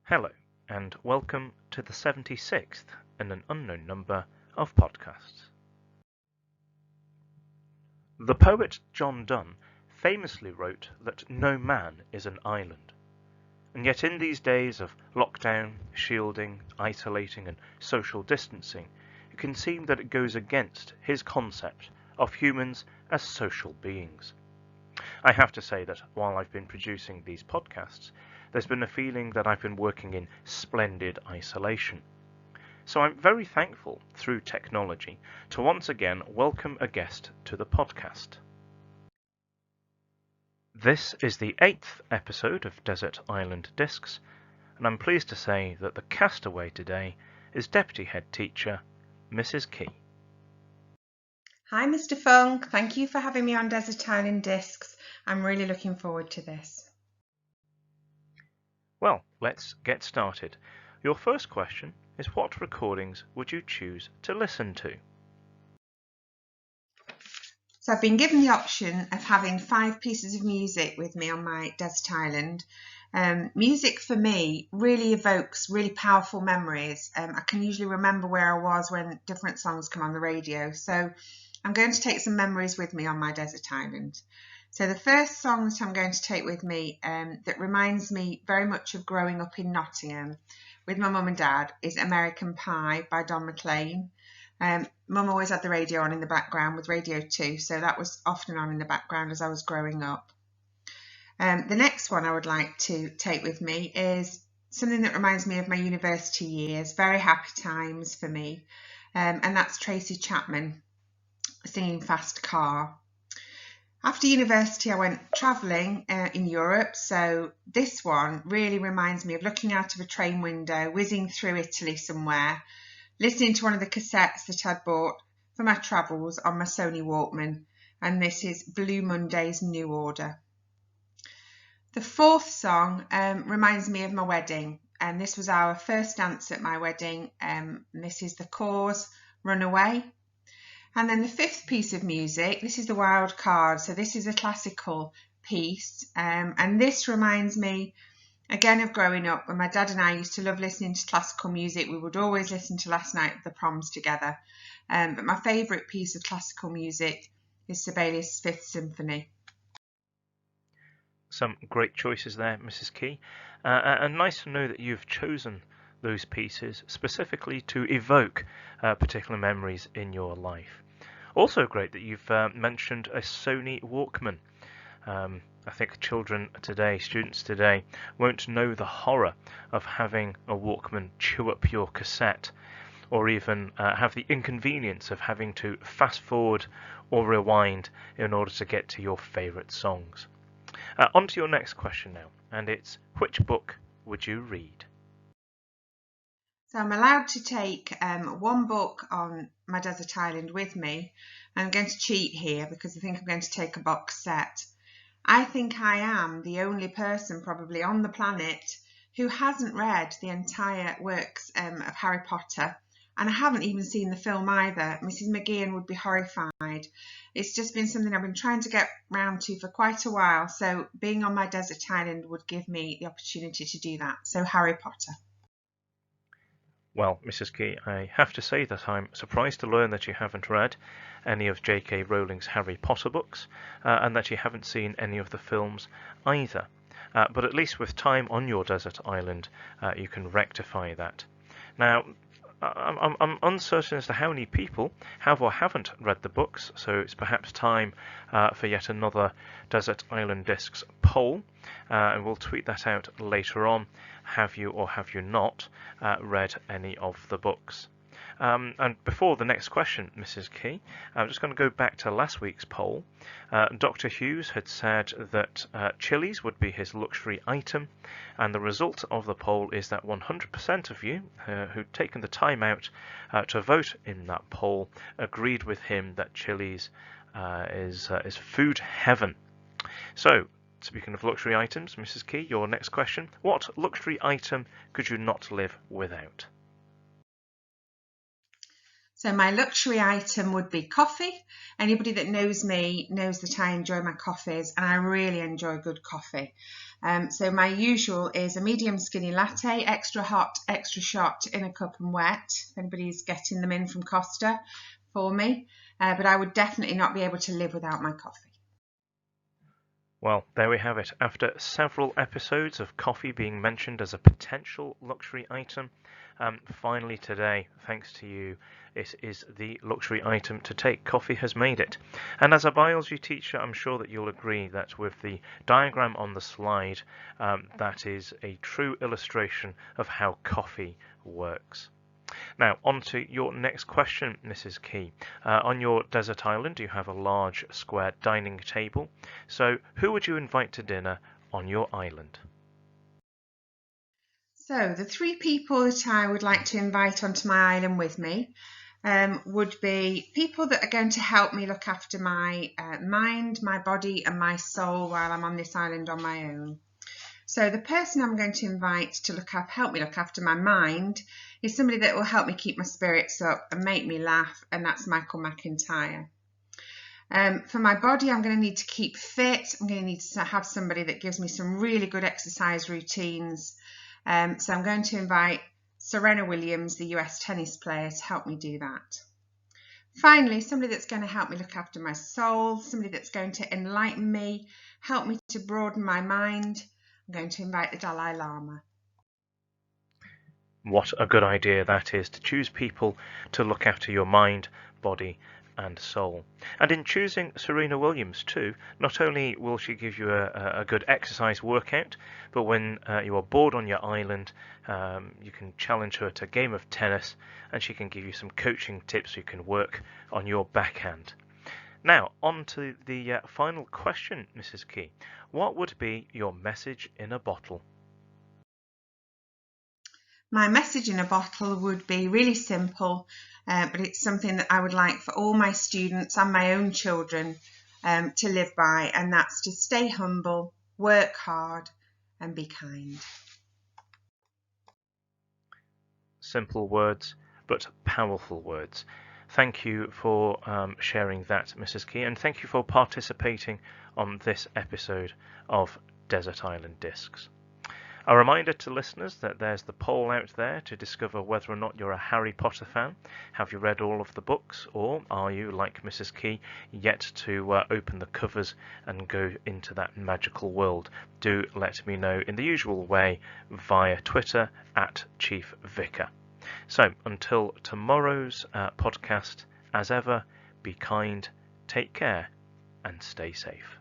Hello, and welcome to the 76th in an unknown number of podcasts. The poet John Donne famously wrote that no man is an island. And yet in these days of lockdown, shielding, isolating and social distancing, it can seem that it goes against his concept of humans as social beings. I have to say that while I've been producing these podcasts, there's been a feeling that I've been working in splendid isolation. So I'm very thankful through technology to once again welcome a guest to the podcast. This is the 8th episode of Desert Island Discs, and I'm pleased to say that the castaway today is Deputy Head Teacher, Mrs. Key. Hi Mr. Funk, thank you for having me on Desert Island Discs. I'm really looking forward to this. Well, let's get started. Your first question is, what recordings would you choose to listen to? So I've been given the option of having 5 pieces of music with me on my desert island. Music for me really evokes really powerful memories. I can usually remember where I was when different songs come on the radio. So I'm going to take some memories with me on my desert island. So the first song that I'm going to take with me that reminds me very much of growing up in Nottingham with my mum and dad is American Pie by Don McLean. Mum always had the radio on in the background with Radio 2, so that was often on in the background as I was growing up. The next one I would like to take with me is something that reminds me of my university years, very happy times for me, and that's Tracy Chapman singing Fast Car. After university, I went travelling in Europe, so this one really reminds me of looking out of a train window, whizzing through Italy somewhere, listening to one of the cassettes that I'd bought for my travels on my Sony Walkman, and this is Blue Monday's New Order. The fourth song reminds me of my wedding, and this was our first dance at my wedding, and this is The Cause, Runaway. And then the fifth piece of music, this is the wild card. So this is a classical piece. And this reminds me, again, of growing up when my dad and I used to love listening to classical music. We would always listen to Last Night at the Proms together. But my favourite piece of classical music is Sibelius' Fifth Symphony. Some great choices there, Mrs. Key. And nice to know that you've chosen those pieces specifically to evoke particular memories in your life. Also great that you've mentioned a Sony Walkman. I think children today, students today, won't know the horror of having a Walkman chew up your cassette, or even have the inconvenience of having to fast forward or rewind in order to get to your favourite songs. On to your next question now, and it's, which book would you read? So I'm allowed to take one book on my desert island with me. I'm going to cheat here because I think I'm going to take a box set. I think I am the only person probably on the planet who hasn't read the entire works of Harry Potter, and I haven't even seen the film either. Mrs. McGeehan would be horrified. It's just been something I've been trying to get round to for quite a while, so being on my desert island would give me the opportunity to do that. So Harry Potter. Well, Mrs. Key, I have to say that I'm surprised to learn that you haven't read any of J.K. Rowling's Harry Potter books, and that you haven't seen any of the films either. But at least with time on your desert island, you can rectify that. Now, I'm uncertain as to how many people have or haven't read the books, so it's perhaps time for yet another Desert Island Discs poll, and we'll tweet that out later on. Have you or have you not read any of the books? And before the next question, Mrs. Key, I'm just going to go back to last week's poll. Dr. Hughes had said that chilies would be his luxury item, and the result of the poll is that 100% of you who'd taken the time out to vote in that poll agreed with him that chilies is food heaven. So, speaking of luxury items, Mrs. Key, your next question. What luxury item could you not live without? So my luxury item would be coffee. Anybody that knows me knows that I enjoy my coffees, and I really enjoy good coffee. So my usual is a medium skinny latte, extra hot, extra shot in a cup and wet. If anybody's getting them in from Costa for me, but I would definitely not be able to live without my coffee. Well, there we have it. After several episodes of coffee being mentioned as a potential luxury item, finally today, thanks to you, it is the luxury item to take. Coffee has made it. And as a biology teacher, I'm sure that you'll agree that with the diagram on the slide, that is a true illustration of how coffee works. Now, on to your next question, Mrs. Key. On your desert island, you have a large square dining table. So, who would you invite to dinner on your island? So, the 3 people that I would like to invite onto my island with me would be people that are going to help me look after my mind, my body, and my soul while I'm on this island on my own. So the person I'm going to invite to help me look after my mind is somebody that will help me keep my spirits up and make me laugh, and that's Michael McIntyre. For my body, I'm going to need to keep fit. I'm going to need to have somebody that gives me some really good exercise routines. So I'm going to invite Serena Williams, the US tennis player, to help me do that. Finally, somebody that's going to help me look after my soul, somebody that's going to enlighten me, help me to broaden my mind. I'm going to invite the Dalai Lama. What a good idea that is, to choose people to look after your mind, body and soul. And in choosing Serena Williams too, not only will she give you a good exercise workout, but when you are bored on your island, you can challenge her to a game of tennis and she can give you some coaching tips so you can work on your backhand. Now, on to the final question, Mrs. Key. What would be your message in a bottle? My message in a bottle would be really simple, but it's something that I would like for all my students and my own children to live by, and that's to stay humble, work hard, and be kind. Simple words, but powerful words. Thank you for sharing that, Mrs. Key, and thank you for participating on this episode of Desert Island Discs. A reminder to listeners that there's the poll out there to discover whether or not you're a Harry Potter fan. Have you read all of the books, or are you, like Mrs. Key, yet to open the covers and go into that magical world? Do let me know in the usual way via Twitter @ChiefVicar. So until tomorrow's podcast, as ever, be kind, take care, and stay safe.